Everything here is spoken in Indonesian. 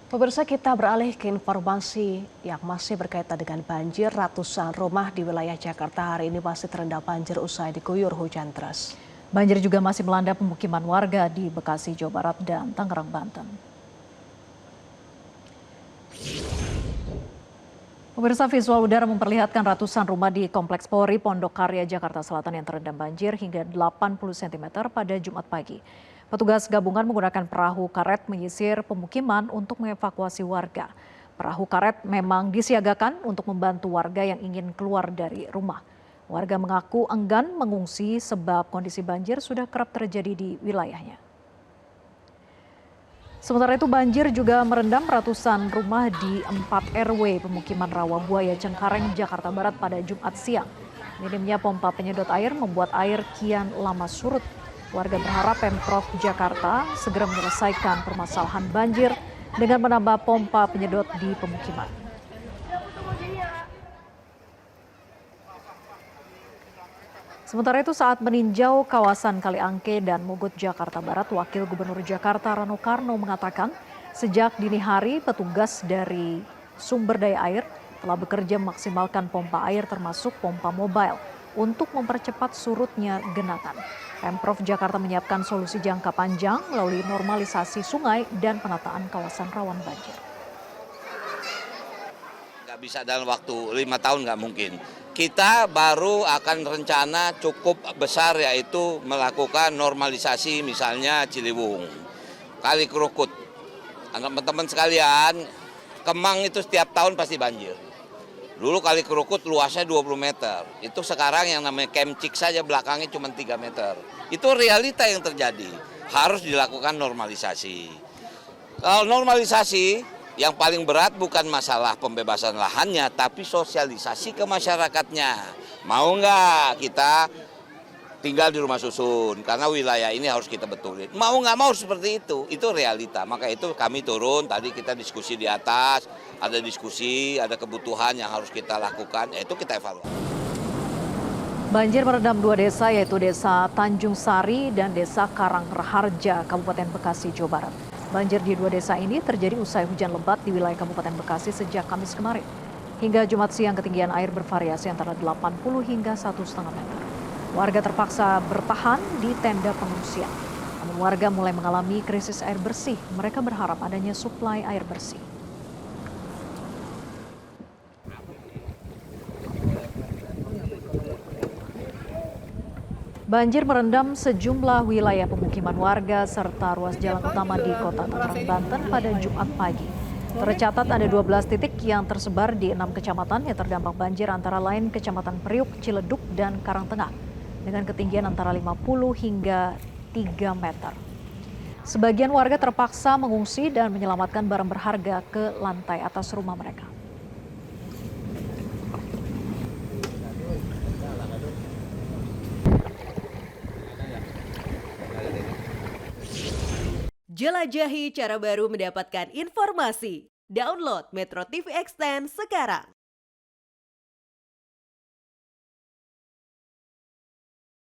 Pemirsa, kita beralih ke informasi yang masih berkaitan dengan banjir. Ratusan rumah di wilayah Jakarta hari ini masih terendam banjir usai diguyur hujan deras. Banjir juga masih melanda pemukiman warga di Bekasi, Jawa Barat dan Tangerang, Banten. Pemirsa, visual udara memperlihatkan ratusan rumah di Kompleks Polri Pondok Karya, Jakarta Selatan yang terendam banjir hingga 80 cm pada Jumat pagi. Petugas gabungan menggunakan perahu karet menyisir pemukiman untuk mengevakuasi warga. Perahu karet memang disiagakan untuk membantu warga yang ingin keluar dari rumah. Warga mengaku enggan mengungsi sebab kondisi banjir sudah kerap terjadi di wilayahnya. Sementara itu banjir juga merendam ratusan rumah di 4 RW pemukiman Rawabuaya, Cengkareng, Jakarta Barat pada Jumat siang. Minimnya pompa penyedot air membuat air kian lama surut. Warga berharap Pemprov Jakarta segera menyelesaikan permasalahan banjir dengan menambah pompa penyedot di pemukiman. Sementara itu saat meninjau kawasan Kaliangke dan Mogot, Jakarta Barat, Wakil Gubernur Jakarta Rano Karno mengatakan sejak dini hari petugas dari sumber daya air telah bekerja memaksimalkan pompa air termasuk pompa mobile untuk mempercepat surutnya genangan. Pemprov Jakarta menyiapkan solusi jangka panjang melalui normalisasi sungai dan penataan kawasan rawan banjir. Nggak bisa dalam waktu 5 tahun, nggak mungkin. Kita baru akan rencana cukup besar, yaitu melakukan normalisasi misalnya Ciliwung, Kali Kerukut. Teman-teman sekalian, Kemang itu setiap tahun pasti banjir. Dulu Kali Kerukut luasnya 20 meter. Itu sekarang yang namanya Kemcik saja belakangnya cuma 3 meter. Itu realita yang terjadi. Harus dilakukan normalisasi. Kalau normalisasi, yang paling berat bukan masalah pembebasan lahannya, tapi sosialisasi ke masyarakatnya. Mau nggak kita tinggal di rumah susun, karena wilayah ini harus kita betulin. Mau nggak mau seperti itu realita. Maka itu kami turun, tadi kita diskusi di atas, ada diskusi, ada kebutuhan yang harus kita lakukan, yaitu kita evaluasi. Banjir merendam 2 desa yaitu Desa Tanjung Sari dan Desa Karangraharja, Kabupaten Bekasi, Jawa Barat. Banjir di 2 desa ini terjadi usai hujan lebat di wilayah Kabupaten Bekasi sejak Kamis kemarin. Hingga Jumat siang ketinggian air bervariasi antara 80 hingga 1,5 meter. Warga terpaksa bertahan di tenda pengungsian. Namun warga mulai mengalami krisis air bersih. Mereka berharap adanya suplai air bersih. Banjir merendam sejumlah wilayah pemukiman warga serta ruas jalan utama di Kota Tangerang, Banten pada Jumat pagi. Tercatat ada 12 titik yang tersebar di 6 kecamatan yang terdampak banjir, antara lain Kecamatan Priuk, Ciledug, dan Karangtengah dengan ketinggian antara 50 hingga 3 meter. Sebagian warga terpaksa mengungsi dan menyelamatkan barang berharga ke lantai atas rumah mereka. Jelajahi cara baru mendapatkan informasi. Download Metro TV Extend sekarang.